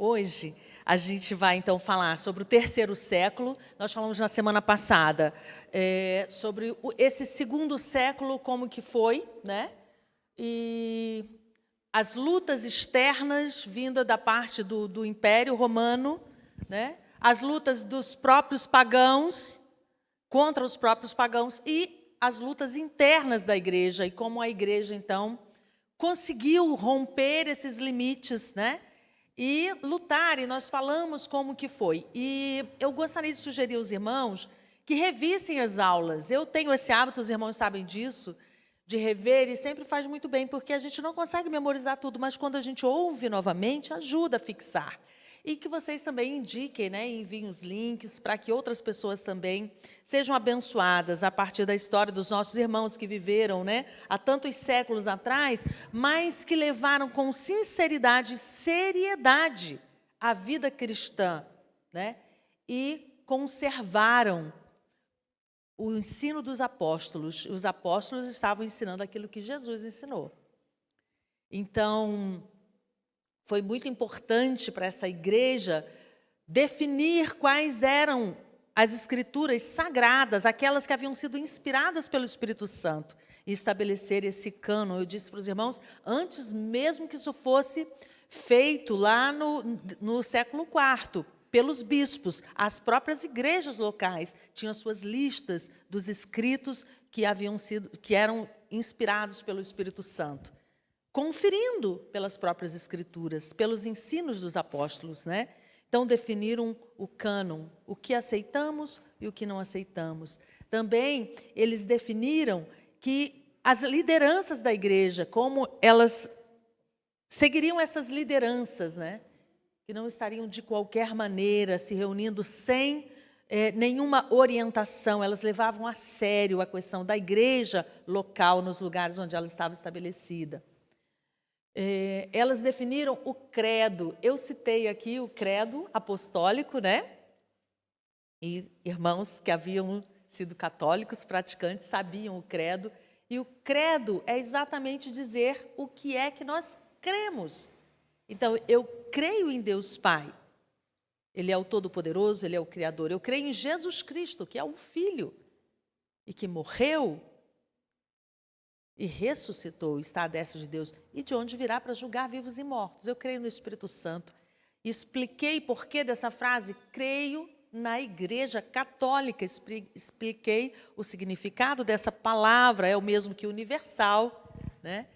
Hoje, a gente vai, então, falar sobre o terceiro século. Nós falamos na semana passada sobre esse segundo século, como que foi, né? E as lutas externas vindas da parte do Império Romano, né? As lutas dos próprios pagãos, contra os próprios pagãos, e as lutas internas da igreja, e como a igreja, então, conseguiu romper esses limites, né? E lutar, e nós falamos como que foi. E eu gostaria de sugerir aos irmãos que revissem as aulas. Eu tenho esse hábito, os irmãos sabem disso, de rever, e sempre faz muito bem, porque a gente não consegue memorizar tudo, mas quando a gente ouve novamente, ajuda a fixar. E que vocês também indiquem, né, enviem os links para que outras pessoas também sejam abençoadas a partir da história dos nossos irmãos que viveram, né, há tantos séculos atrás, mas que levaram com sinceridade e seriedade a vida cristã, né, e conservaram o ensino dos apóstolos. Os apóstolos estavam ensinando aquilo que Jesus ensinou. Então, foi muito importante para essa igreja definir quais eram as escrituras sagradas, aquelas que haviam sido inspiradas pelo Espírito Santo, e estabelecer esse cânon. Eu disse para os irmãos, antes mesmo que isso fosse feito lá no século IV, pelos bispos, as próprias igrejas locais tinham suas listas dos escritos que eram inspirados pelo Espírito Santo, conferindo pelas próprias escrituras, pelos ensinos dos apóstolos, né? Então, definiram o cânon, o que aceitamos e o que não aceitamos. Também, eles definiram que as lideranças da igreja, como elas seguiriam essas lideranças, né? Que não estariam, de qualquer maneira, se reunindo sem nenhuma orientação. Elas levavam a sério a questão da igreja local, nos lugares onde ela estava estabelecida. Elas definiram o credo. Eu citei aqui o credo apostólico, né? E irmãos que haviam sido católicos, praticantes, sabiam o credo. E o credo é exatamente dizer o que é que nós cremos. Então, eu creio em Deus Pai. Ele é o Todo-Poderoso, Ele é o Criador. Eu creio em Jesus Cristo, que é o Filho, e que morreu e ressuscitou, está à destra de Deus, e de onde virá para julgar vivos e mortos. Eu creio no Espírito Santo. Expliquei por que dessa frase, creio na Igreja Católica, expliquei o significado dessa palavra, é o mesmo que universal, né?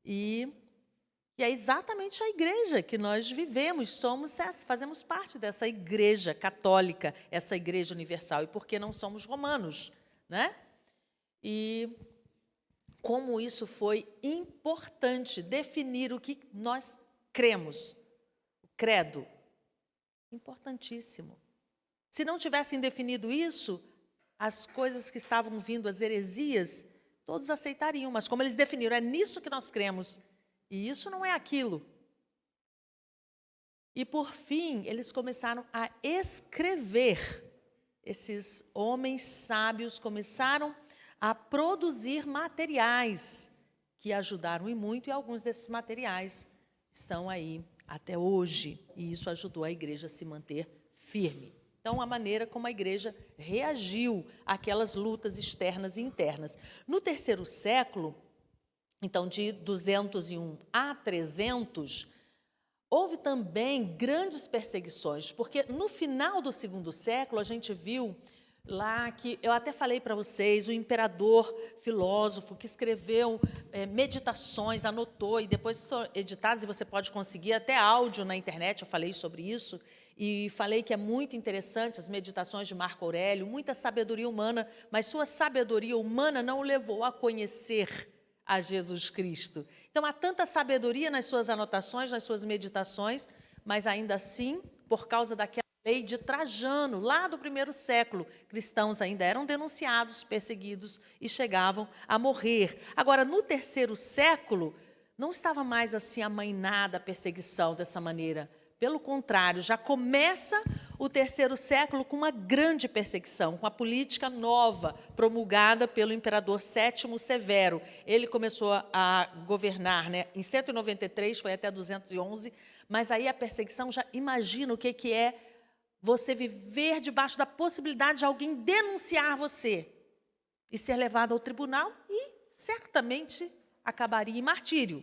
E é exatamente a igreja que nós vivemos, fazemos parte dessa igreja católica, essa igreja universal, e por que não somos romanos, né? E como isso foi importante, definir o que nós cremos. O credo, importantíssimo. Se não tivessem definido isso, as coisas que estavam vindo, as heresias, todos aceitariam, mas como eles definiram, é nisso que nós cremos, e isso não é aquilo. E, por fim, eles começaram a escrever. Esses homens sábios começaram a produzir materiais que ajudaram e muito, e alguns desses materiais estão aí até hoje. E isso ajudou a igreja a se manter firme. Então, a maneira como a igreja reagiu àquelas lutas externas e internas. No terceiro século, então, de 201 a 300, houve também grandes perseguições, porque no final do segundo século, a gente viu lá que, eu até falei para vocês, o imperador filósofo que escreveu meditações, anotou, e depois são editados, e você pode conseguir até áudio na internet, eu falei sobre isso, e falei que é muito interessante as meditações de Marco Aurélio, muita sabedoria humana, mas sua sabedoria humana não o levou a conhecer a Jesus Cristo. Então, há tanta sabedoria nas suas anotações, nas suas meditações, mas ainda assim, por causa daquela lei de Trajano, lá do primeiro século, cristãos ainda eram denunciados, perseguidos e chegavam a morrer. Agora, no terceiro século, não estava mais assim amainada a perseguição dessa maneira. Pelo contrário, já começa o terceiro século com uma grande perseguição, com a política nova promulgada pelo imperador Sétimo Severo. Ele começou a governar, né, em 193, foi até 211, Mas aí a perseguição, já imagina o que é você viver debaixo da possibilidade de alguém denunciar você e ser levado ao tribunal e certamente acabaria em martírio.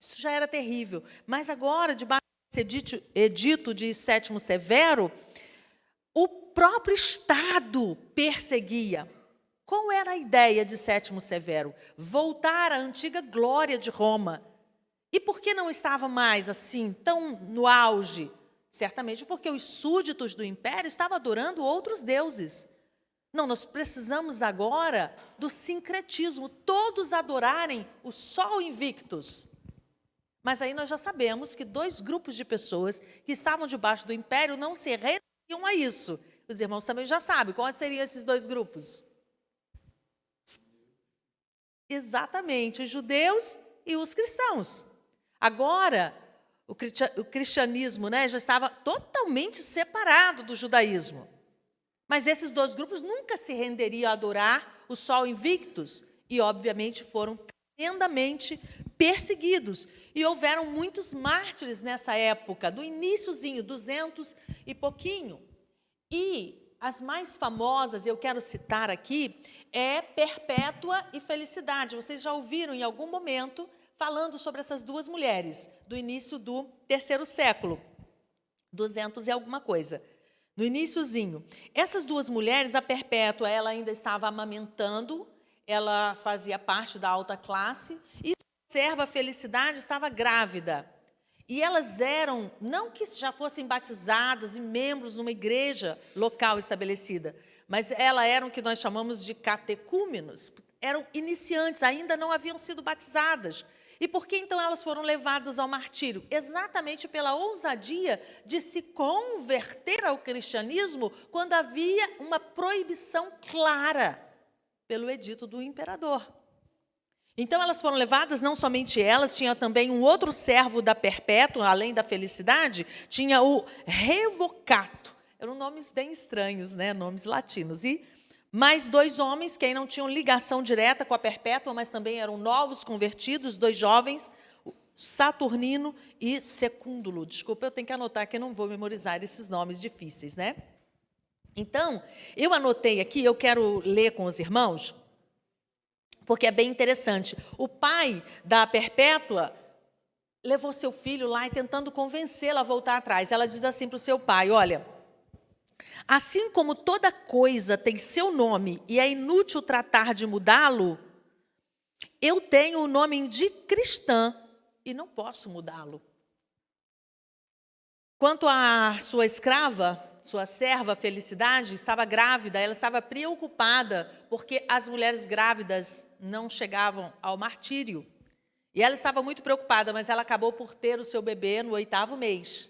Isso já era terrível. Mas agora, debaixo desse edito de Sétimo Severo, o próprio Estado perseguia. Qual era a ideia de Sétimo Severo? Voltar à antiga glória de Roma. E por que não estava mais assim, tão no auge? Certamente porque os súditos do império estavam adorando outros deuses. Não, nós precisamos agora do sincretismo, todos adorarem o Sol Invictus. Mas aí nós já sabemos que 2 grupos de pessoas que estavam debaixo do império não se rendiam a isso. Os irmãos também já sabem quais seriam esses 2 grupos. Exatamente, os judeus e os cristãos. Agora, o cristianismo, né, já estava totalmente separado do judaísmo. Mas esses 2 grupos nunca se renderiam a adorar o Sol Invictus e, obviamente, foram tremendamente perseguidos. E houveram muitos mártires nessa época, do iniciozinho, 200 e pouquinho. E as mais famosas, eu quero citar aqui, é Perpétua e Felicidade. Vocês já ouviram em algum momento falando sobre essas 2 mulheres, do início do 3º século, 200 e alguma coisa, no iniciozinho. Essas 2 mulheres, a Perpétua, ela ainda estava amamentando, ela fazia parte da alta classe, e a serva Felicidade estava grávida. E elas eram, não que já fossem batizadas e membros numa igreja local estabelecida, mas elas eram o que nós chamamos de catecúmenos, eram iniciantes, ainda não haviam sido batizadas. E por que, então, elas foram levadas ao martírio? Exatamente pela ousadia de se converter ao cristianismo quando havia uma proibição clara pelo edito do imperador. Então, elas foram levadas, não somente elas, tinha também um outro servo da Perpétua, além da Felicidade, tinha o Revocato. Eram nomes bem estranhos, né? Nomes latinos. E mais 2 homens que não tinham ligação direta com a Perpétua, mas também eram novos convertidos, 2 jovens, Saturnino e Secúndulo. Desculpa, eu tenho que anotar que eu não vou memorizar esses nomes difíceis, né? Então, eu anotei aqui, eu quero ler com os irmãos, porque é bem interessante. O pai da Perpétua levou seu filho lá e tentando convencê-la a voltar atrás. Ela diz assim para o seu pai, olha, assim como toda coisa tem seu nome e é inútil tratar de mudá-lo, eu tenho o nome de cristã e não posso mudá-lo. Quanto à sua escrava, sua serva Felicidade, estava grávida, ela estava preocupada porque as mulheres grávidas não chegavam ao martírio. E ela estava muito preocupada, mas ela acabou por ter o seu bebê no 8º mês.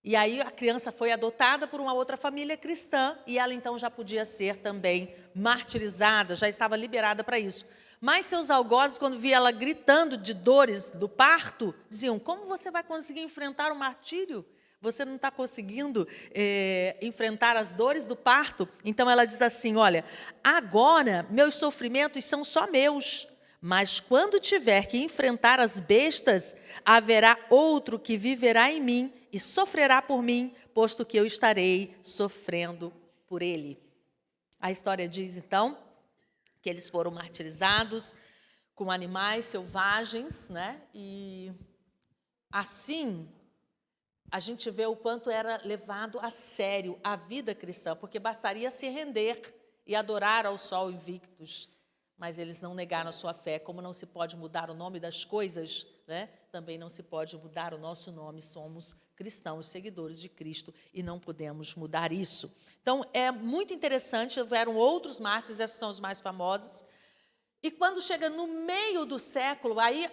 E aí a criança foi adotada por uma outra família cristã e ela então já podia ser também martirizada, já estava liberada para isso. Mas seus algozes, quando via ela gritando de dores do parto, diziam, como você vai conseguir enfrentar o martírio? Você não está conseguindo enfrentar as dores do parto? Então ela diz assim, olha, agora meus sofrimentos são só meus, mas quando tiver que enfrentar as bestas, haverá outro que viverá em mim e sofrerá por mim, posto que eu estarei sofrendo por ele. A história diz, então, que eles foram martirizados com animais selvagens, né? E assim a gente vê o quanto era levado a sério a vida cristã, porque bastaria se render e adorar ao Sol Invictus, mas eles não negaram a sua fé. Como não se pode mudar o nome das coisas, né? Também não se pode mudar o nosso nome, somos cristãos, seguidores de Cristo, e não podemos mudar isso. Então, é muito interessante, houveram outros mártires, essas são os mais famosos. E quando chega no meio do século, aí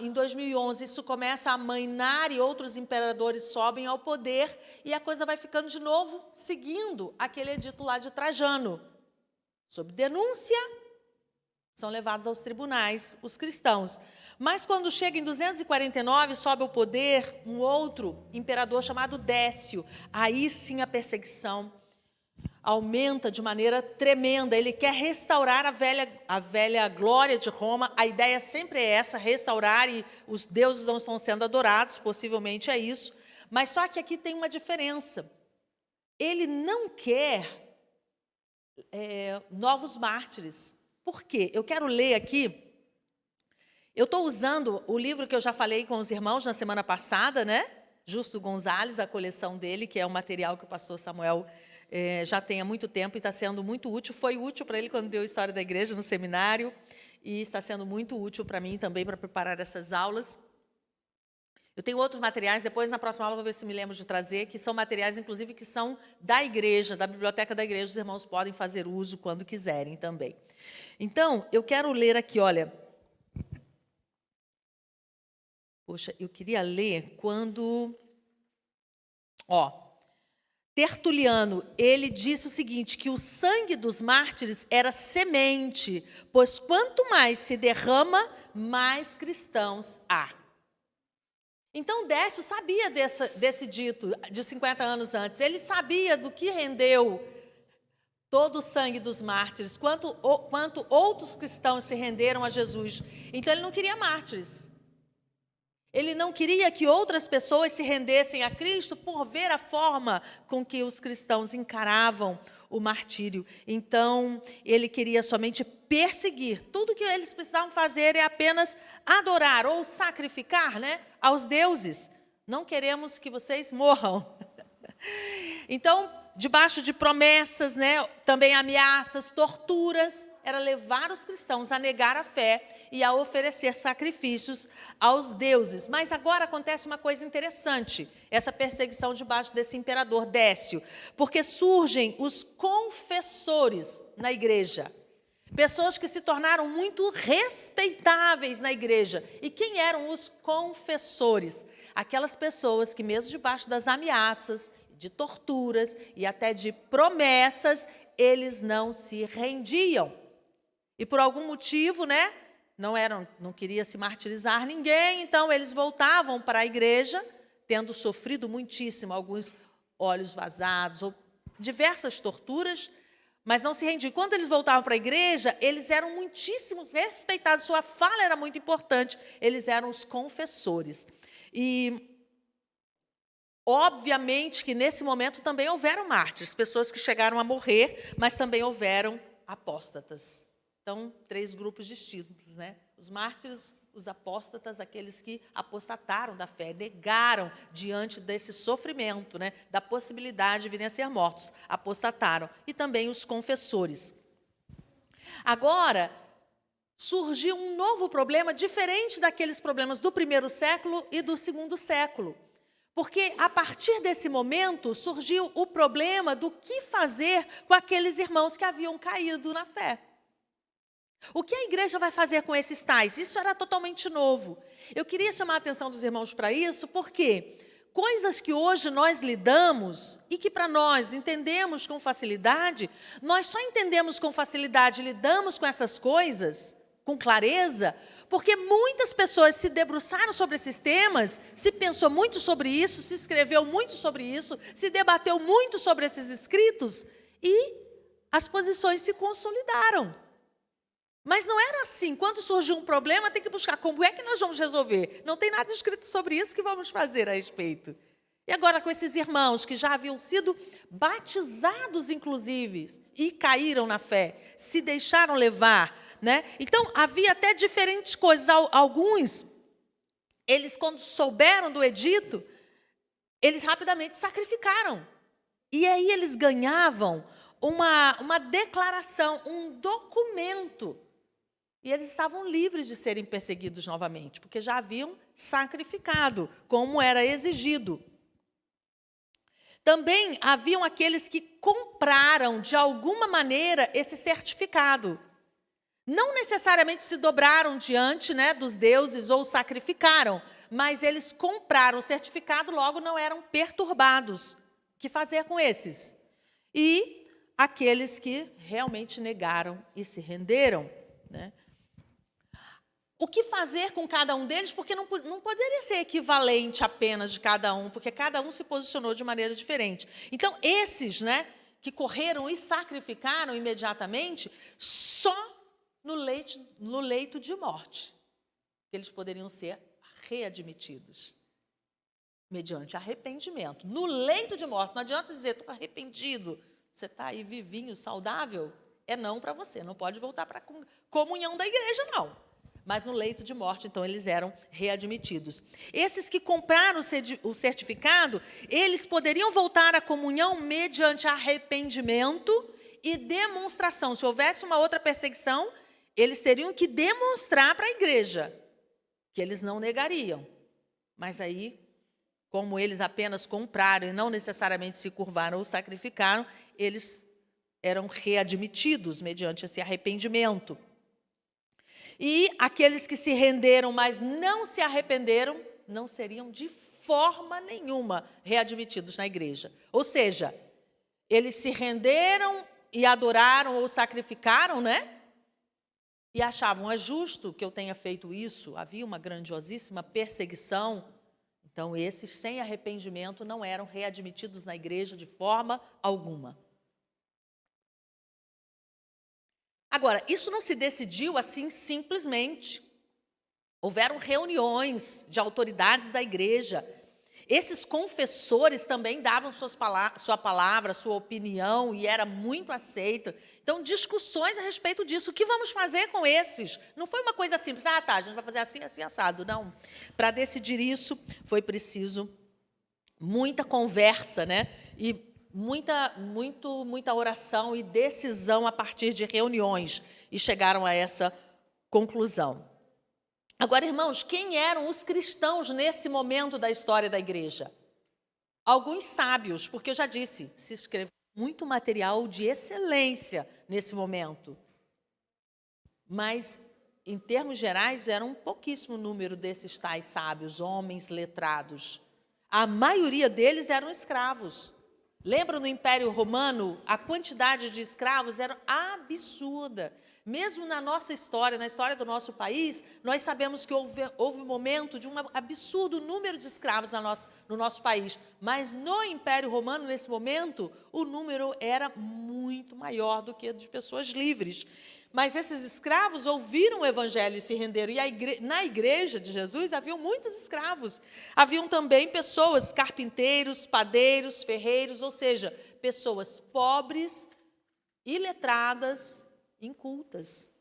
em 2011, isso começa a amainar e outros imperadores sobem ao poder e a coisa vai ficando de novo seguindo aquele edito lá de Trajano. Sob denúncia, são levados aos tribunais os cristãos. Mas quando chega em 249, sobe ao poder um outro imperador chamado Décio. Aí sim a perseguição aumenta de maneira tremenda. Ele quer restaurar a velha glória de Roma. A ideia sempre é essa, restaurar, e os deuses não estão sendo adorados, possivelmente é isso. Mas só que aqui tem uma diferença. Ele não quer novos mártires. Por quê? Eu quero ler aqui. Eu estou usando o livro que eu já falei com os irmãos na semana passada, né? Justo Gonzalez, a coleção dele, que é um material que o pastor Samuel já tem há muito tempo e está sendo muito útil. Foi útil para ele quando deu a História da Igreja no seminário e está sendo muito útil para mim também para preparar essas aulas. Eu tenho outros materiais, depois na próxima aula eu vou ver se me lembro de trazer, que são materiais, inclusive, que são da igreja, da biblioteca da igreja. Os irmãos podem fazer uso quando quiserem também. Então, eu quero ler aqui, olha. Poxa, eu queria ler quando... Tertuliano, ele disse o seguinte, que o sangue dos mártires era semente, pois quanto mais se derrama, mais cristãos há. Então, Décio sabia desse dito de 50 anos antes. Ele sabia do que rendeu todo o sangue dos mártires, quanto outros cristãos se renderam a Jesus. Então, ele não queria mártires. Ele não queria que outras pessoas se rendessem a Cristo por ver a forma com que os cristãos encaravam o martírio. Então, ele queria somente perseguir. Tudo que eles precisavam fazer é apenas adorar ou sacrificar, né, aos deuses. Não queremos que vocês morram. Então, debaixo de promessas, né, também ameaças, torturas, era levar os cristãos a negar a fé e a oferecer sacrifícios aos deuses. Mas agora acontece uma coisa interessante, essa perseguição debaixo desse imperador Décio, porque surgem os confessores na igreja, pessoas que se tornaram muito respeitáveis na igreja. E quem eram os confessores? Aquelas pessoas que, mesmo debaixo das ameaças, de torturas e até de promessas, eles não se rendiam. E por algum motivo, né, não queria se martirizar ninguém, então eles voltavam para a igreja, tendo sofrido muitíssimo, alguns olhos vazados, ou diversas torturas, mas não se rendiam. Quando eles voltavam para a igreja, eles eram muitíssimo respeitados, sua fala era muito importante, eles eram os confessores. E, obviamente, que nesse momento também houveram mártires, pessoas que chegaram a morrer, mas também houveram apóstatas. Então, 3 grupos distintos, né? Os mártires, os apóstatas, aqueles que apostataram da fé, negaram diante desse sofrimento, né, da possibilidade de virem a ser mortos, apostataram. E também os confessores. Agora, surgiu um novo problema, diferente daqueles problemas do 1º século e do 2º século. Porque, a partir desse momento, surgiu o problema do que fazer com aqueles irmãos que haviam caído na fé. O que a igreja vai fazer com esses tais? Isso era totalmente novo. Eu queria chamar a atenção dos irmãos para isso, porque coisas que hoje nós lidamos e que para nós entendemos com facilidade, nós só entendemos com facilidade, lidamos com essas coisas com clareza, porque muitas pessoas se debruçaram sobre esses temas, se pensou muito sobre isso, se escreveu muito sobre isso, se debateu muito sobre esses escritos e as posições se consolidaram. Mas não era assim. Quando surgiu um problema, tem que buscar como é que nós vamos resolver. Não tem nada escrito sobre isso que vamos fazer a respeito. E agora com esses irmãos que já haviam sido batizados, inclusive, e caíram na fé, se deixaram levar, né? Então, havia até diferentes coisas. Alguns, eles quando souberam do edito, eles rapidamente sacrificaram. E aí eles ganhavam uma declaração, um documento. E eles estavam livres de serem perseguidos novamente, porque já haviam sacrificado, como era exigido. Também haviam aqueles que compraram, de alguma maneira, esse certificado. Não necessariamente se dobraram diante, né, dos deuses ou sacrificaram, mas eles compraram o certificado, logo não eram perturbados. O que fazer com esses? E aqueles que realmente negaram e se renderam, né? O que fazer com cada um deles? Porque não poderia ser equivalente apenas de cada um, porque cada um se posicionou de maneira diferente. Então, esses, né, que correram e sacrificaram imediatamente só no leito de morte, que eles poderiam ser readmitidos, mediante arrependimento. No leito de morte, não adianta dizer, estou arrependido, você está aí vivinho, saudável, é não para você, não pode voltar para a comunhão da igreja, não. Mas no leito de morte, então, eles eram readmitidos. Esses que compraram o certificado, eles poderiam voltar à comunhão mediante arrependimento e demonstração. Se houvesse uma outra perseguição, eles teriam que demonstrar para a igreja que eles não negariam. Mas aí, como eles apenas compraram e não necessariamente se curvaram ou sacrificaram, eles eram readmitidos mediante esse arrependimento. E aqueles que se renderam, mas não se arrependeram, não seriam de forma nenhuma readmitidos na igreja. Ou seja, eles se renderam e adoraram ou sacrificaram, né? E achavam, é justo que eu tenha feito isso? Havia uma grandiosíssima perseguição. Então, esses sem arrependimento não eram readmitidos na igreja de forma alguma. Agora, isso não se decidiu assim simplesmente. Houveram reuniões de autoridades da igreja. Esses confessores também davam sua palavra, sua opinião, e era muito aceita. Então, discussões a respeito disso. O que vamos fazer com esses? Não foi uma coisa simples. Ah, tá, a gente vai fazer assim, assim, assado. Não. Para decidir isso, foi preciso muita conversa, né? E muita oração e decisão a partir de reuniões, e chegaram a essa conclusão. Agora, irmãos, quem eram os cristãos nesse momento da história da igreja? Alguns sábios, porque eu já disse, se escreveu muito material de excelência nesse momento. Mas, em termos gerais, era um pouquíssimo número desses tais sábios, homens letrados. A maioria deles eram escravos. Lembra no Império Romano, a quantidade de escravos era absurda. Mesmo na nossa história, na história do nosso país, nós sabemos que houve um momento de um absurdo número de escravos no nosso país. Mas no Império Romano, nesse momento, o número era muito maior do que o de pessoas livres. Mas esses escravos ouviram o evangelho e se renderam. E na igreja de Jesus haviam muitos escravos. Haviam também pessoas, carpinteiros, padeiros, ferreiros, ou seja, pessoas pobres, iletradas, incultas.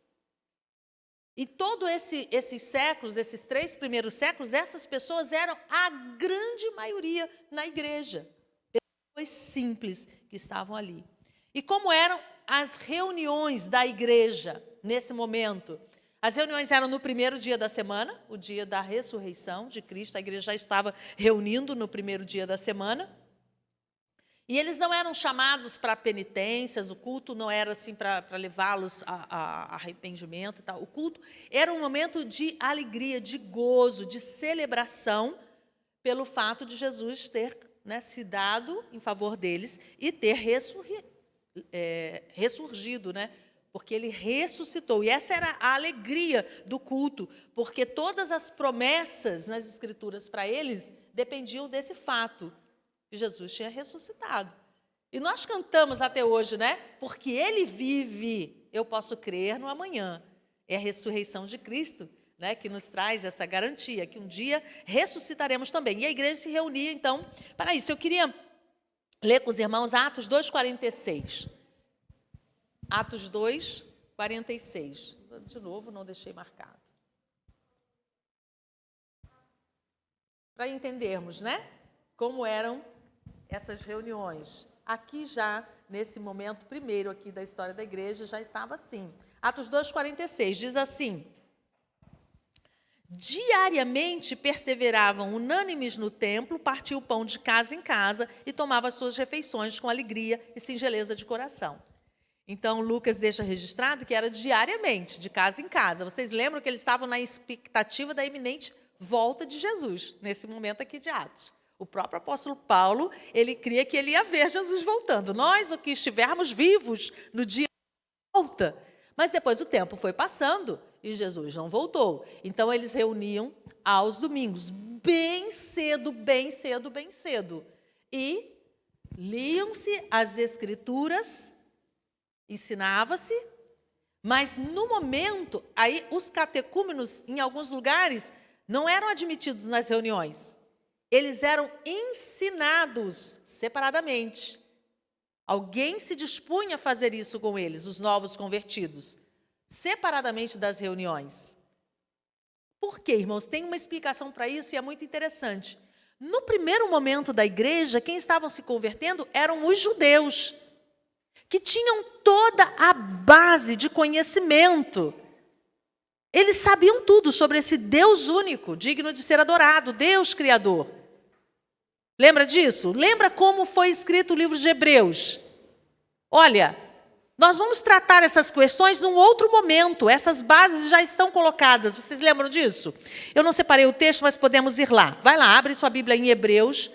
E todos esses séculos, esses 3 primeiros séculos, essas pessoas eram a grande maioria na igreja. Pessoas simples que estavam ali. E como eram as reuniões da igreja nesse momento? As reuniões eram no primeiro dia da semana, o dia da ressurreição de Cristo. A igreja já estava reunindo no primeiro dia da semana. E eles não eram chamados para penitências, o culto não era assim para levá-los a arrependimento e tal. O culto era um momento de alegria, de gozo, de celebração pelo fato de Jesus ter, né, se dado em favor deles e ter ressurgido, né? Porque ele ressuscitou. E essa era a alegria do culto, porque todas as promessas nas Escrituras para eles dependiam desse fato, que Jesus tinha ressuscitado. E nós cantamos até hoje, né? Porque ele vive, eu posso crer no amanhã. É a ressurreição de Cristo, né, que nos traz essa garantia, que um dia ressuscitaremos também. E a igreja se reunia, então, para isso. Eu queria ler com os irmãos Atos 2,46. Atos 2,46. De novo, não deixei marcado. Para entendermos, né, como eram essas reuniões. Aqui já, nesse momento primeiro aqui da história da igreja, já estava assim. Atos 2,46 diz assim: diariamente perseveravam unânimes no templo, partiam o pão de casa em casa e tomavam as suas refeições com alegria e singeleza de coração. Então, Lucas deixa registrado que era diariamente, de casa em casa. Vocês lembram que eles estavam na expectativa da iminente volta de Jesus, nesse momento aqui de Atos. O próprio apóstolo Paulo, ele cria que ele ia ver Jesus voltando. Nós, o que estivermos vivos no dia da volta. Mas depois o tempo foi passando e Jesus não voltou. Então, eles reuniam aos domingos, bem cedo, bem cedo, bem cedo. E Liam-se as Escrituras, ensinava-se, mas no momento, aí os catecúmenos, em alguns lugares, não eram admitidos nas reuniões. Eles eram ensinados separadamente. Alguém se dispunha a fazer isso com eles, os novos convertidos, separadamente das reuniões. Por quê, irmãos? Tem uma explicação para isso e é muito interessante. No primeiro momento da igreja, quem estavam se convertendo eram os judeus, que tinham toda a base de conhecimento. Eles sabiam tudo sobre esse Deus único, digno de ser adorado, Deus Criador. Lembra disso? Lembra como foi escrito o livro de Hebreus? Olha, nós vamos tratar essas questões num outro momento. Essas bases já estão colocadas. Vocês lembram disso? Eu não separei o texto, mas podemos ir lá. Vai lá, abre sua Bíblia em Hebreus.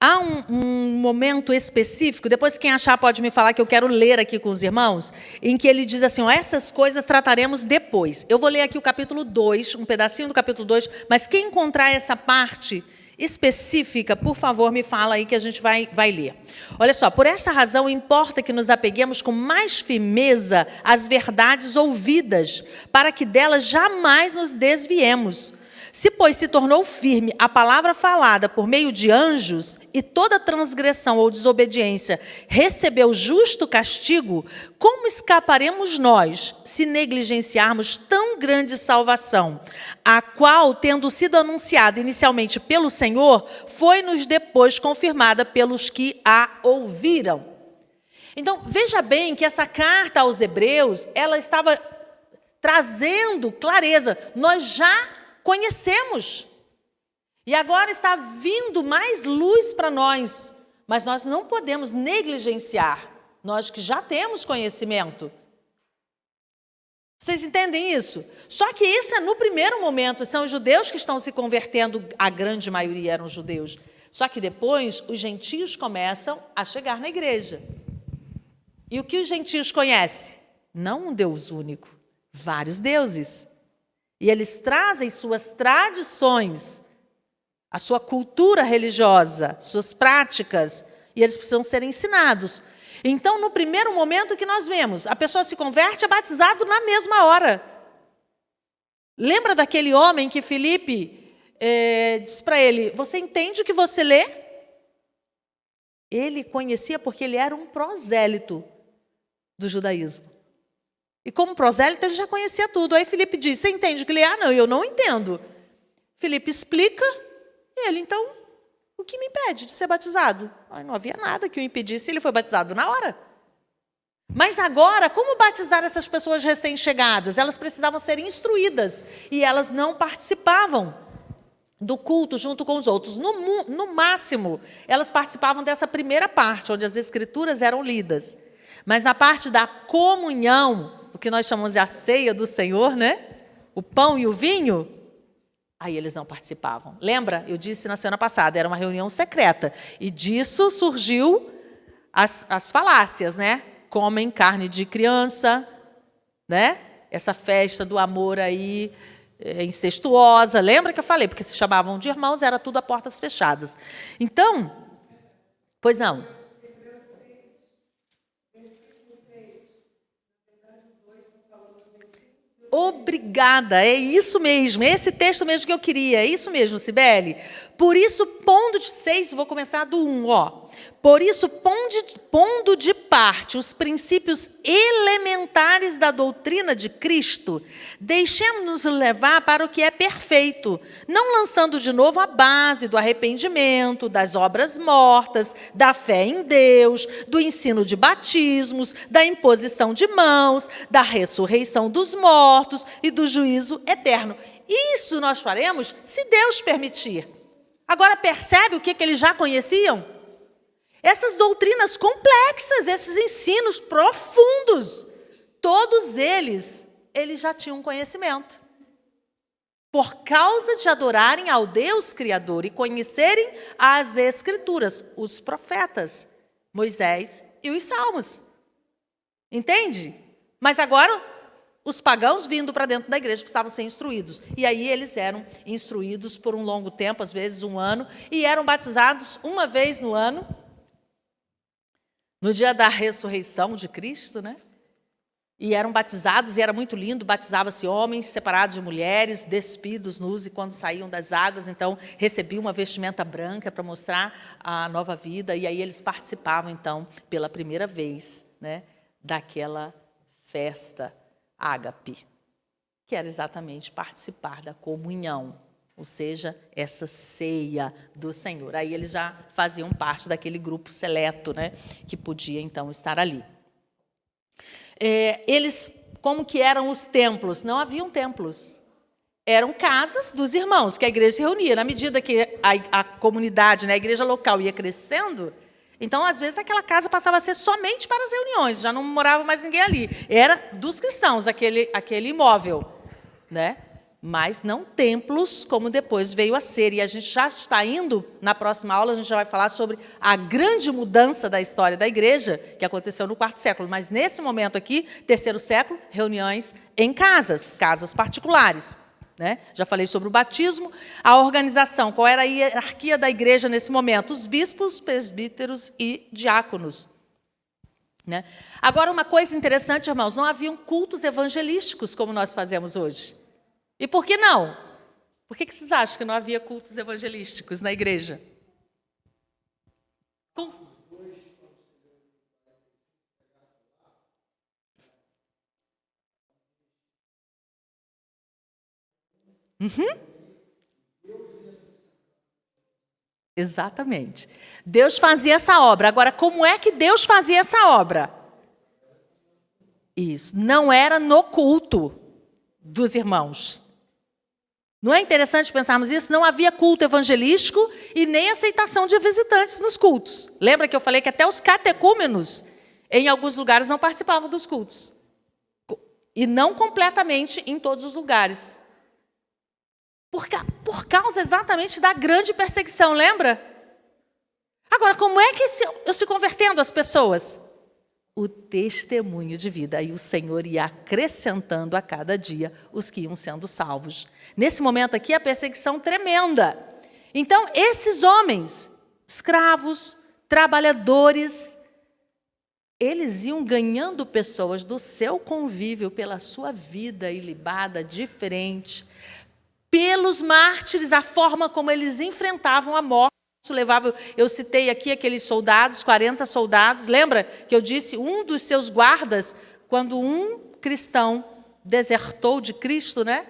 Há um momento específico, depois quem achar pode me falar que eu quero ler aqui com os irmãos, em que ele diz assim, ó, essas coisas trataremos depois. Eu vou ler aqui o capítulo 2, um pedacinho do capítulo 2, mas quem encontrar essa parte específica, por favor, me fala aí que a gente vai ler. Olha só, por essa razão importa que nos apeguemos com mais firmeza às verdades ouvidas, para que delas jamais nos desviemos. Se, pois, se tornou firme a palavra falada por meio de anjos, e toda transgressão ou desobediência recebeu justo castigo, como escaparemos nós, se negligenciarmos tão grande salvação, a qual, tendo sido anunciada inicialmente pelo Senhor, foi-nos depois confirmada pelos que a ouviram? Então, veja bem que essa carta aos Hebreus, ela estava trazendo clareza. Nós já conhecemos. E agora está vindo mais luz para nós. Mas nós não podemos negligenciar, nós que já temos conhecimento. Vocês entendem isso? Só que isso é no primeiro momento, são os judeus que estão se convertendo, a grande maioria eram judeus. Só que depois os gentios começam a chegar na igreja. E o que os gentios conhecem? Não um Deus único, vários deuses. E eles trazem suas tradições, a sua cultura religiosa, suas práticas, e eles precisam ser ensinados. Então, no primeiro momento que nós vemos, a pessoa se converte, é batizado na mesma hora. Lembra daquele homem que Filipe disse para ele, você entende o que você lê? Ele conhecia porque ele era um prosélito do judaísmo. E como prosélito, ele já conhecia tudo. Aí Filipe diz, você entende o que lê? Ah, não, eu não entendo. Filipe explica, e ele, então, o que me impede de ser batizado? Não havia nada que o impedisse, ele foi batizado na hora. Mas agora, como batizar essas pessoas recém-chegadas? Elas precisavam ser instruídas, e elas não participavam do culto junto com os outros. No máximo, elas participavam dessa primeira parte, onde as escrituras eram lidas. Mas na parte da comunhão, o que nós chamamos de a ceia do Senhor, né? O pão e o vinho, aí eles não participavam. Lembra? Eu disse na semana passada, era uma reunião secreta. E disso surgiu as falácias, né? Comem carne de criança, né? Essa festa do amor aí, incestuosa. Lembra que eu falei? Porque se chamavam de irmãos, era tudo a portas fechadas. Então, pois não. Obrigada, é isso mesmo, esse texto mesmo que eu queria, é isso mesmo, Cibele. Por isso, pondo de 6, vou começar do 1, ó. Por isso, pondo de parte os princípios elementares da doutrina de Cristo, deixemos-nos levar para o que é perfeito, não lançando de novo a base do arrependimento, das obras mortas, da fé em Deus, do ensino de batismos, da imposição de mãos, da ressurreição dos mortos e do juízo eterno. Isso nós faremos se Deus permitir. Agora percebe o que eles já conheciam? Essas doutrinas complexas, esses ensinos profundos, todos eles já tinham conhecimento. Por causa de adorarem ao Deus Criador e conhecerem as Escrituras, os profetas, Moisés e os Salmos. Entende? Mas agora, os pagãos vindo para dentro da igreja precisavam ser instruídos. E aí eles eram instruídos por um longo tempo, às vezes 1 ano, e eram batizados uma vez no ano. no dia da ressurreição de Cristo, né? E eram batizados, e era muito lindo, batizava-se homens separados de mulheres, despidos, nus, e quando saíam das águas, então, recebiam uma vestimenta branca para mostrar a nova vida, e aí eles participavam, então, pela primeira vez, né, daquela festa ágape, que era exatamente participar da comunhão, ou seja, essa ceia do Senhor. Aí eles já faziam parte daquele grupo seleto, né, que podia, então, estar ali. Eles, como que eram os templos? Não haviam templos. Eram casas dos irmãos, que a igreja se reunia. Na medida que a comunidade, né, a igreja local ia crescendo, então, às vezes, aquela casa passava a ser somente para as reuniões, já não morava mais ninguém ali. Era dos cristãos, aquele imóvel, né? Mas não templos, como depois veio a ser. E a gente já está indo, na próxima aula, a gente já vai falar sobre a grande mudança da história da igreja, que aconteceu no quarto século. Mas, nesse momento aqui, terceiro século, reuniões em casas particulares. Né? Já falei sobre o batismo. A organização, qual era a hierarquia da igreja nesse momento? Os bispos, presbíteros e diáconos. Né? Agora, uma coisa interessante, irmãos, não haviam cultos evangelísticos como nós fazemos hoje. E por que não? Por que vocês acham que não havia cultos evangelísticos na igreja? Exatamente. Deus fazia essa obra. Agora, como é que Deus fazia essa obra? Isso. Não era no culto dos irmãos. Não é interessante pensarmos isso? Não havia culto evangelístico e nem aceitação de visitantes nos cultos. Lembra que eu falei que até os catecúmenos, em alguns lugares, não participavam dos cultos. E não completamente em todos os lugares. Por causa exatamente da grande perseguição, lembra? Agora, como é que eu se convertendo as pessoas? O testemunho de vida. E o Senhor ia acrescentando a cada dia os que iam sendo salvos. Nesse momento aqui, a perseguição tremenda. Então, esses homens, escravos, trabalhadores, eles iam ganhando pessoas do seu convívio pela sua vida ilibada, diferente, pelos mártires, a forma como eles enfrentavam a morte. Isso levava, eu citei aqui aqueles soldados, 40 soldados, lembra que eu disse, um dos seus guardas, quando um cristão desertou de Cristo, né,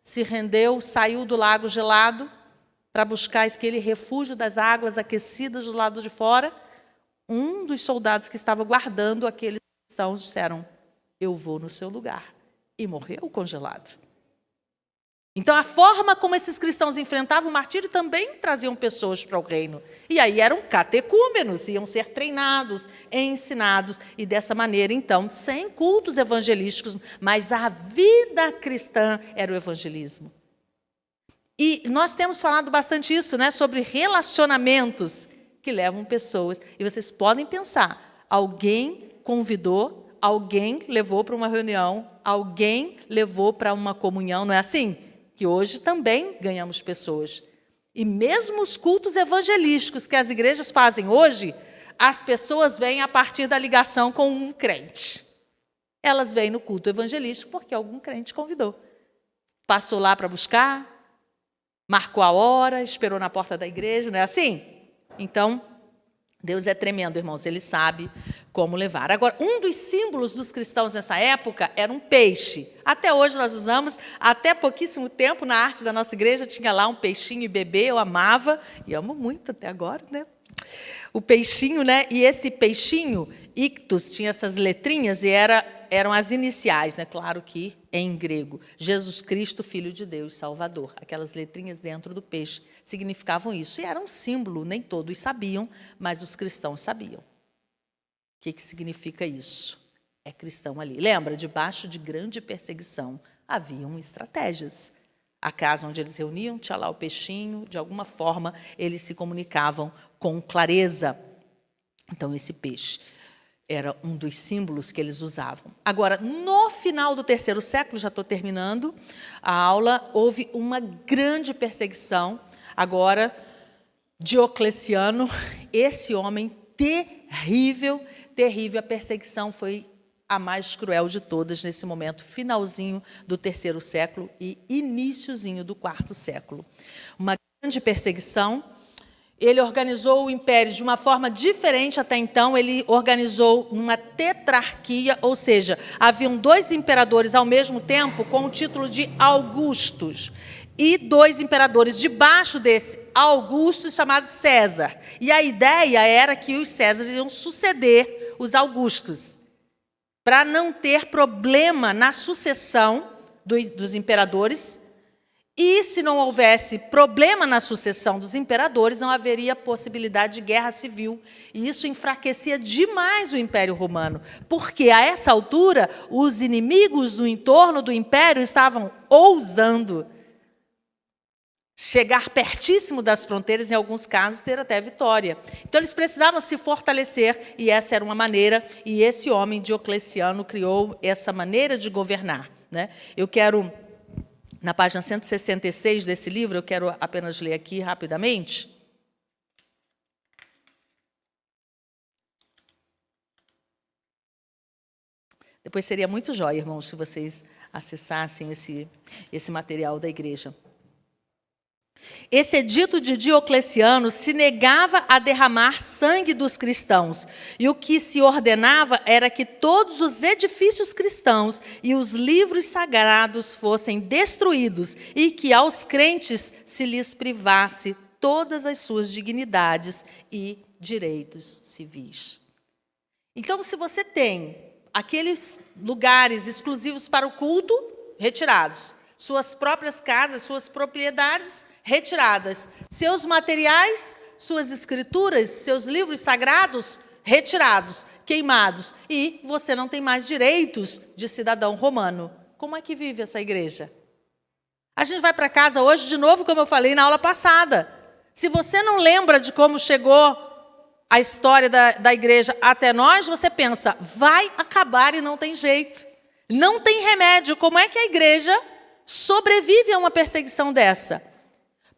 se rendeu, saiu do lago gelado para buscar aquele refúgio das águas aquecidas do lado de fora, um dos soldados que estava guardando aqueles cristãos disseram, eu vou no seu lugar, e morreu congelado. Então, a forma como esses cristãos enfrentavam o martírio também traziam pessoas para o reino. E aí eram catecúmenos, iam ser treinados, ensinados, e dessa maneira, então, sem cultos evangelísticos, mas a vida cristã era o evangelismo. E nós temos falado bastante isso, né, sobre relacionamentos que levam pessoas. E vocês podem pensar, alguém convidou, alguém levou para uma reunião, alguém levou para uma comunhão, não é assim? Que hoje também ganhamos pessoas. E mesmo os cultos evangelísticos que as igrejas fazem hoje, as pessoas vêm a partir da ligação com um crente. Elas vêm no culto evangelístico porque algum crente convidou. Passou lá para buscar, marcou a hora, esperou na porta da igreja, não é assim? Então, Deus é tremendo, irmãos, Ele sabe como levar. Agora, um dos símbolos dos cristãos nessa época era um peixe. Até hoje nós usamos, até pouquíssimo tempo, na arte da nossa igreja, tinha lá um peixinho e bebê, eu amava, e amo muito até agora, né? O peixinho, né? E esse peixinho, ictus, tinha essas letrinhas e eram as iniciais, né? Claro que em grego. Jesus Cristo, Filho de Deus, Salvador. Aquelas letrinhas dentro do peixe significavam isso. E era um símbolo, nem todos sabiam, mas os cristãos sabiam. O que significa isso? É cristão ali. Lembra, debaixo de grande perseguição, haviam estratégias. A casa onde eles reuniam, tinha lá o peixinho, de alguma forma, eles se comunicavam com clareza. Então, esse peixe era um dos símbolos que eles usavam. Agora, no final do terceiro século, já estou terminando a aula, houve uma grande perseguição. Agora, Diocleciano, esse homem terrível, terrível, a perseguição foi a mais cruel de todas nesse momento, finalzinho do 3º século e iniciozinho do 4º século. Uma grande perseguição. Ele organizou o império de uma forma diferente até então. Ele organizou uma tetrarquia, ou seja, haviam 2 imperadores ao mesmo tempo com o título de Augustos e 2 imperadores debaixo desse Augusto chamado César. E a ideia era que os Césares iam suceder os Augustos, para não ter problema na sucessão dos imperadores. E, se não houvesse problema na sucessão dos imperadores, não haveria possibilidade de guerra civil. E isso enfraquecia demais o Império Romano, porque, a essa altura, os inimigos do entorno do Império estavam ousando chegar pertíssimo das fronteiras, em alguns casos, ter até vitória. Então, eles precisavam se fortalecer, e essa era uma maneira, e esse homem, Diocleciano, criou essa maneira de governar, né? Eu quero, na página 166 desse livro, eu quero apenas ler aqui rapidamente. Depois seria muito jóia, irmãos, se vocês acessassem esse material da igreja. Esse edito de Diocleciano se negava a derramar sangue dos cristãos, e o que se ordenava era que todos os edifícios cristãos e os livros sagrados fossem destruídos e que aos crentes se lhes privasse todas as suas dignidades e direitos civis. Então, se você tem aqueles lugares exclusivos para o culto, retirados, suas próprias casas, suas propriedades, retiradas. Seus materiais, suas escrituras, seus livros sagrados, retirados, queimados. E você não tem mais direitos de cidadão romano. Como é que vive essa igreja? A gente vai para casa hoje, de novo, como eu falei na aula passada. Se você não lembra de como chegou a história da igreja até nós, você pensa, vai acabar e não tem jeito. Não tem remédio. Como é que a igreja sobrevive a uma perseguição dessa?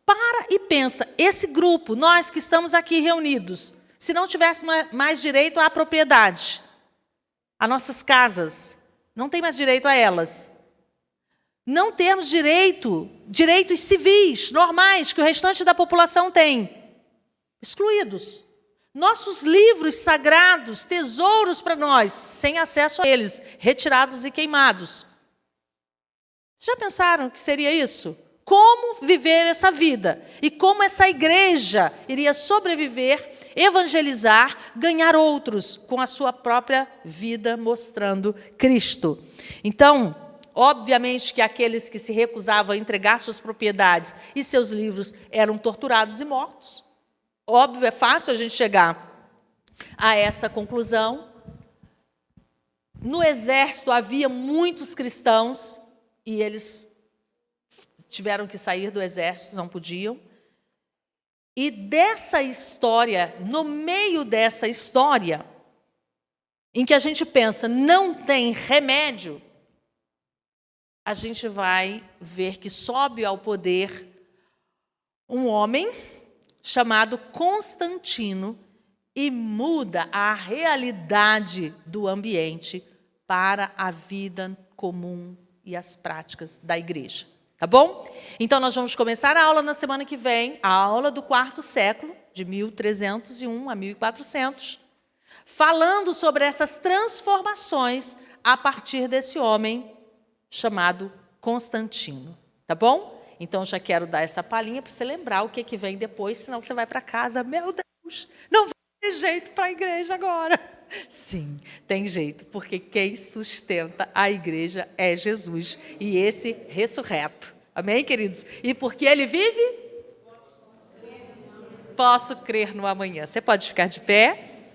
Para e pensa, esse grupo, nós que estamos aqui reunidos, se não tivéssemos mais direito à propriedade, a nossas casas, não tem mais direito a elas. Não temos direitos civis, normais, que o restante da população tem. Excluídos. Nossos livros sagrados, tesouros para nós, sem acesso a eles, retirados e queimados. Já pensaram que seria isso? Como viver essa vida? E como essa igreja iria sobreviver, evangelizar, ganhar outros com a sua própria vida, mostrando Cristo. Então, obviamente que aqueles que se recusavam a entregar suas propriedades e seus livros eram torturados e mortos. Óbvio, é fácil a gente chegar a essa conclusão. No exército havia muitos cristãos e eles tiveram que sair do exército, não podiam. E dessa história, no meio dessa história, em que a gente pensa, não tem remédio, a gente vai ver que sobe ao poder um homem chamado Constantino e muda a realidade do ambiente para a vida comum e as práticas da igreja. Tá bom? Então, nós vamos começar a aula na semana que vem, a aula do 4º século, de 1301 a 1400, falando sobre essas transformações a partir desse homem chamado Constantino. Tá bom? Então, já quero dar essa palhinha para você lembrar o que vem depois, senão você vai para casa, meu Deus, não vai ter jeito para a igreja agora. Sim, tem jeito, porque quem sustenta a igreja é Jesus, e esse ressurreto. Amém, queridos? E porque ele vive, posso crer no amanhã. Você pode ficar de pé?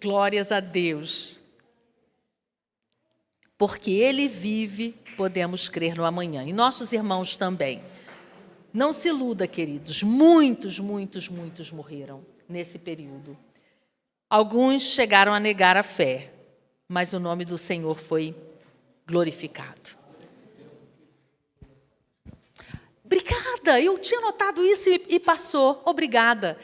Glórias a Deus. Porque ele vive, podemos crer no amanhã. E nossos irmãos também. Não se iluda, queridos. Muitos morreram nesse período. Alguns chegaram a negar a fé, mas o nome do Senhor foi glorificado. Obrigada, eu tinha notado isso e passou. Obrigada.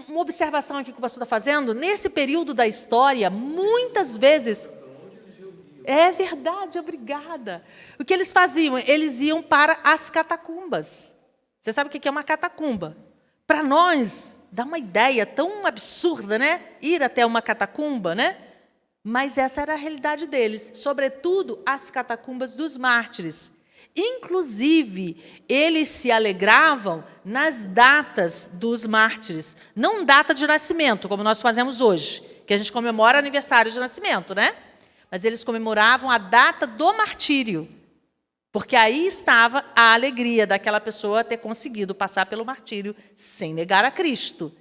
uma observação aqui que o pastor está fazendo, nesse período da história, muitas vezes... É verdade, obrigada. O que eles faziam? Eles iam para as catacumbas. Você sabe o que é uma catacumba? Para nós, dá uma ideia tão absurda, né? Ir até uma catacumba, né? Mas essa era a realidade deles, sobretudo as catacumbas dos mártires. Inclusive, eles se alegravam nas datas dos mártires, não data de nascimento, como nós fazemos hoje, que a gente comemora aniversário de nascimento, né? Mas eles comemoravam a data do martírio, porque aí estava a alegria daquela pessoa ter conseguido passar pelo martírio sem negar a Cristo.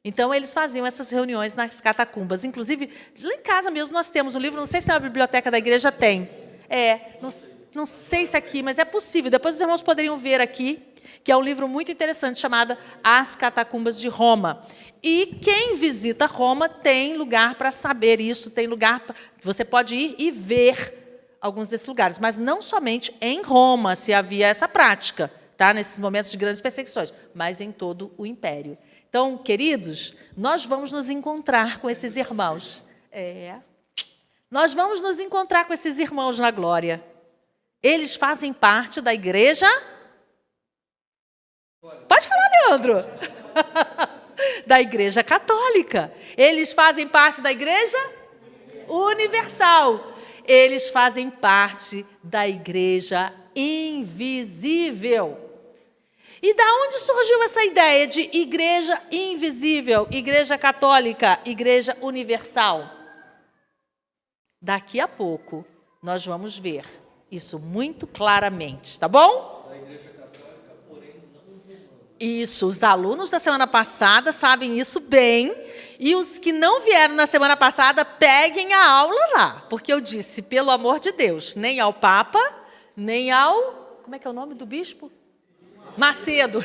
Então, eles faziam essas reuniões nas catacumbas. Inclusive, lá em casa mesmo nós temos um livro, não sei se a biblioteca da igreja tem. Não sei se aqui, mas é possível. Depois os irmãos poderiam ver aqui, que é um livro muito interessante, chamado As Catacumbas de Roma. E quem visita Roma tem lugar para saber isso, tem lugar que você pode ir e ver alguns desses lugares. Mas não somente em Roma se havia essa prática, tá? Nesses momentos de grandes perseguições, mas em todo o império. Então, queridos, nós vamos nos encontrar com esses irmãos. Nós vamos nos encontrar com esses irmãos na glória. Eles fazem parte da igreja... Pode falar, Leandro. Da igreja católica. Eles fazem parte da igreja universal. Eles fazem parte da igreja invisível. E da onde surgiu essa ideia de igreja invisível, igreja católica, igreja universal? Daqui a pouco nós vamos ver isso muito claramente, tá bom? Isso, os alunos da semana passada sabem isso bem, e os que não vieram na semana passada, peguem a aula lá, porque eu disse, pelo amor de Deus, nem ao Papa, nem ao... Como é que é o nome do bispo? Macedo.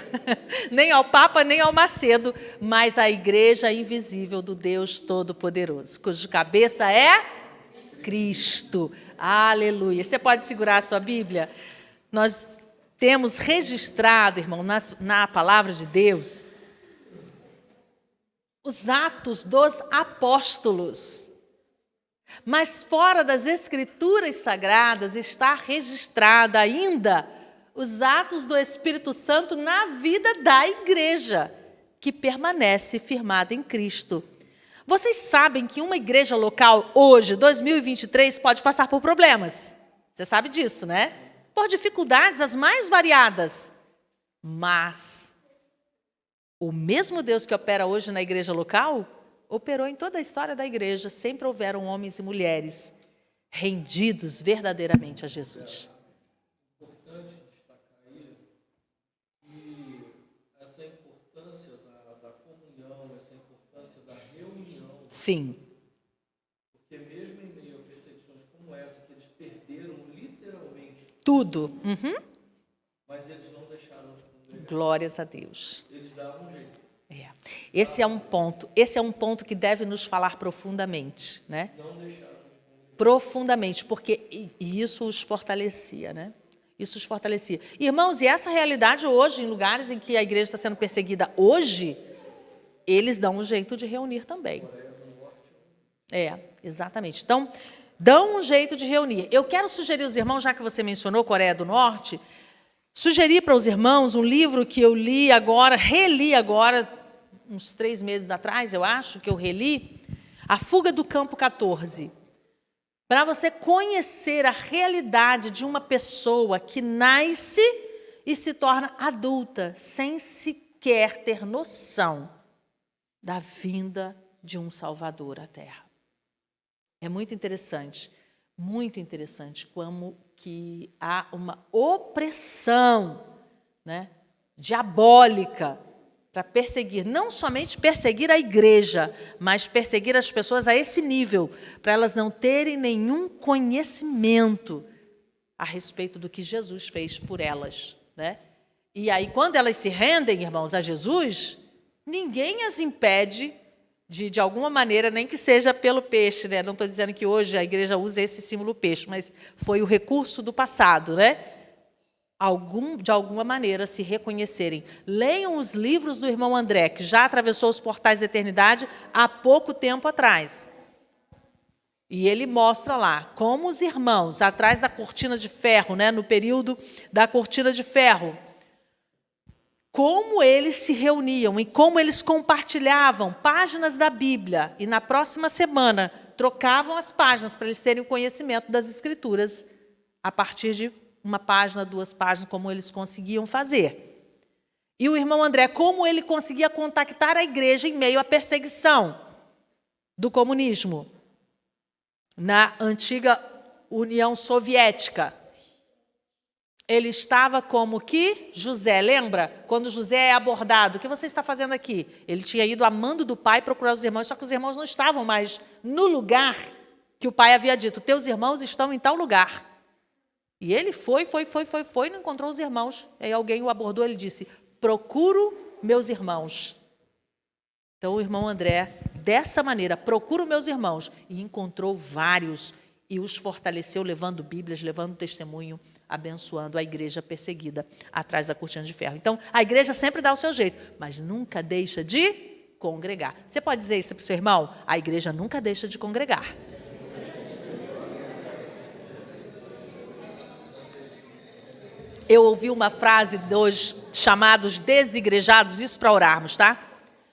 Nem ao Papa, nem ao Macedo, mas à igreja invisível do Deus Todo-Poderoso, cujo cabeça é Cristo. Aleluia. Você pode segurar a sua Bíblia? Nós temos registrado, irmão, na palavra de Deus, os Atos dos Apóstolos. Mas fora das Escrituras Sagradas está registrada ainda os atos do Espírito Santo na vida da igreja, que permanece firmada em Cristo. Vocês sabem que uma igreja local, hoje, 2023, pode passar por problemas. Você sabe disso, né? Por dificuldades as mais variadas. Mas o mesmo Deus que opera hoje na igreja local, operou em toda a história da igreja. Sempre houveram homens e mulheres rendidos verdadeiramente a Jesus. É importante destacar aí que essa importância da comunhão, essa importância da reunião. Sim. Porque mesmo em meio a perseguições como essa, que eles perderam literalmente Tudo. mas eles não deixaram de congregar. Glórias a Deus. Eles davam um jeito. Esse é um ponto que deve nos falar profundamente, né? Não deixaram de congregar. Profundamente, porque isso os fortalecia, né? Isso os fortalecia. Irmãos, e essa realidade hoje, em lugares em que a igreja está sendo perseguida hoje, eles dão um jeito de reunir também. Exatamente. Então, dão um jeito de reunir. Eu quero sugerir aos irmãos, já que você mencionou Coreia do Norte, sugerir para os irmãos um livro que eu reli agora, uns 3 meses atrás, eu acho, que eu reli, A Fuga do Campo 14. Para você conhecer a realidade de uma pessoa que nasce e se torna adulta, sem sequer ter noção da vinda de um Salvador à Terra. É muito interessante como que há uma opressão, né, diabólica para perseguir, não somente perseguir a igreja, mas perseguir as pessoas a esse nível, para elas não terem nenhum conhecimento a respeito do que Jesus fez por elas, né? E aí, quando elas se rendem, irmãos, a Jesus, ninguém as impede de alguma maneira, nem que seja pelo peixe, né? Não estou dizendo que hoje a igreja usa esse símbolo peixe, mas foi o recurso do passado, né? de alguma maneira, se reconhecerem. Leiam os livros do irmão André, que já atravessou os portais da eternidade há pouco tempo atrás. E ele mostra lá como os irmãos, atrás da cortina de ferro, né, no período da cortina de ferro, como eles se reuniam e como eles compartilhavam páginas da Bíblia. E na próxima semana trocavam as páginas para eles terem o conhecimento das Escrituras a partir de uma página, 2 páginas, como eles conseguiam fazer. E o irmão André, como ele conseguia contactar a igreja em meio à perseguição do comunismo na antiga União Soviética. Ele estava como que José, lembra? Quando José é abordado, o que você está fazendo aqui? Ele tinha ido a mando do pai procurar os irmãos, só que os irmãos não estavam mais no lugar que o pai havia dito. Teus irmãos estão em tal lugar. E ele foi, não encontrou os irmãos. Aí alguém o abordou, ele disse, procuro meus irmãos. Então o irmão André, dessa maneira, procura meus irmãos. E encontrou vários e os fortaleceu, levando Bíblias, levando testemunho, abençoando a igreja perseguida atrás da cortina de ferro. Então, a igreja sempre dá o seu jeito, mas nunca deixa de congregar. Você pode dizer isso para o seu irmão? A igreja nunca deixa de congregar. Eu ouvi uma frase dos chamados desigrejados, isso para orarmos, tá?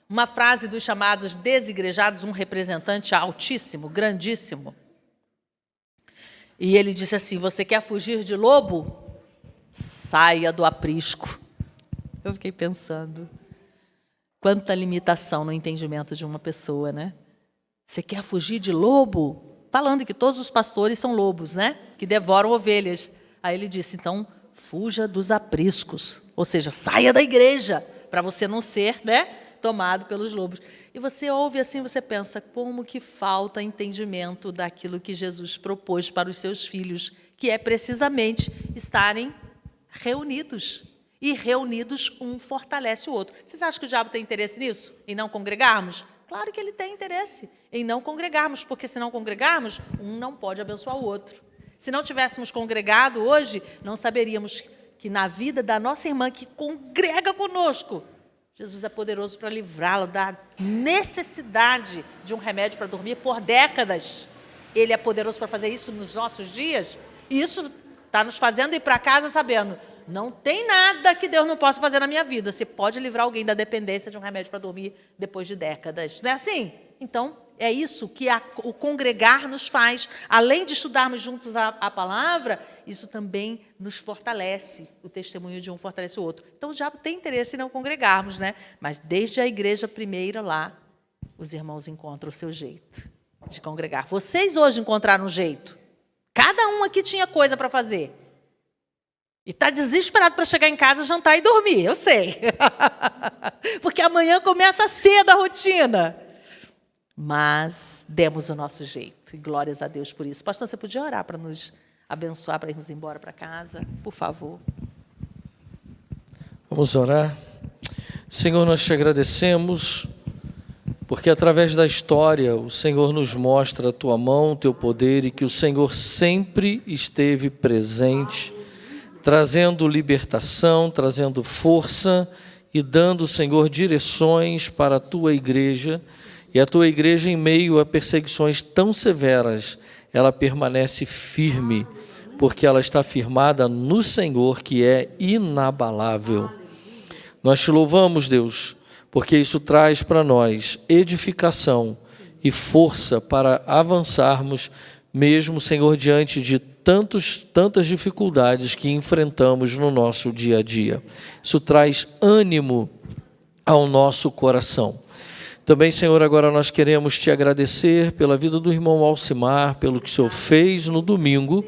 Uma frase dos chamados desigrejados, um representante altíssimo, grandíssimo. E ele disse assim, você quer fugir de lobo? Saia do aprisco. Eu fiquei pensando, quanta limitação no entendimento de uma pessoa, né? Você quer fugir de lobo? Falando que todos os pastores são lobos, né? Que devoram ovelhas. Aí ele disse, então, fuja dos apriscos. Ou seja, saia da igreja, para você não ser, né, tomado pelos lobos. E você ouve assim, você pensa, como que falta entendimento daquilo que Jesus propôs para os seus filhos, que é precisamente estarem reunidos. E reunidos, um fortalece o outro. Vocês acham que o diabo tem interesse nisso? Em não congregarmos? Claro que ele tem interesse em não congregarmos, porque se não congregarmos, um não pode abençoar o outro. Se não tivéssemos congregado hoje, não saberíamos que na vida da nossa irmã que congrega conosco, Jesus é poderoso para livrá-la da necessidade de um remédio para dormir por décadas. Ele é poderoso para fazer isso nos nossos dias. E isso está nos fazendo ir para casa sabendo, não tem nada que Deus não possa fazer na minha vida. Você pode livrar alguém da dependência de um remédio para dormir depois de décadas. Não é assim? Então, é isso que o congregar nos faz. Além de estudarmos juntos a palavra, isso também nos fortalece. O testemunho de um fortalece o outro. Então, o diabo tem interesse em não congregarmos, né? Mas desde a igreja primeira lá, os irmãos encontram o seu jeito de congregar. Vocês hoje encontraram um jeito. Cada um aqui tinha coisa para fazer. E está desesperado para chegar em casa, jantar e dormir, eu sei. Porque amanhã começa cedo a rotina. Mas demos o nosso jeito. E glórias a Deus por isso. Pastor, você podia orar para nos abençoar, para irmos embora para casa? Por favor. Vamos orar. Senhor, nós te agradecemos, porque através da história o Senhor nos mostra a tua mão, o teu poder, e que o Senhor sempre esteve presente, trazendo libertação, trazendo força e dando, Senhor, direções para a tua igreja. E a tua igreja, em meio a perseguições tão severas, ela permanece firme, porque ela está firmada no Senhor, que é inabalável. Nós te louvamos, Deus, porque isso traz para nós edificação e força para avançarmos, mesmo, Senhor, diante de tantas dificuldades que enfrentamos no nosso dia a dia. Isso traz ânimo ao nosso coração. Também, Senhor, agora nós queremos te agradecer pela vida do irmão Alcimar, pelo que o Senhor fez no domingo,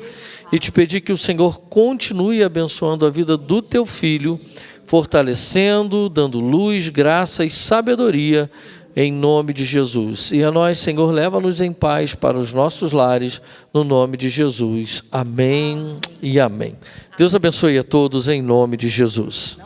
e te pedir que o Senhor continue abençoando a vida do teu filho, fortalecendo, dando luz, graça e sabedoria, em nome de Jesus. E a nós, Senhor, leva-nos em paz para os nossos lares, no nome de Jesus. Amém e amém. Deus abençoe a todos em nome de Jesus.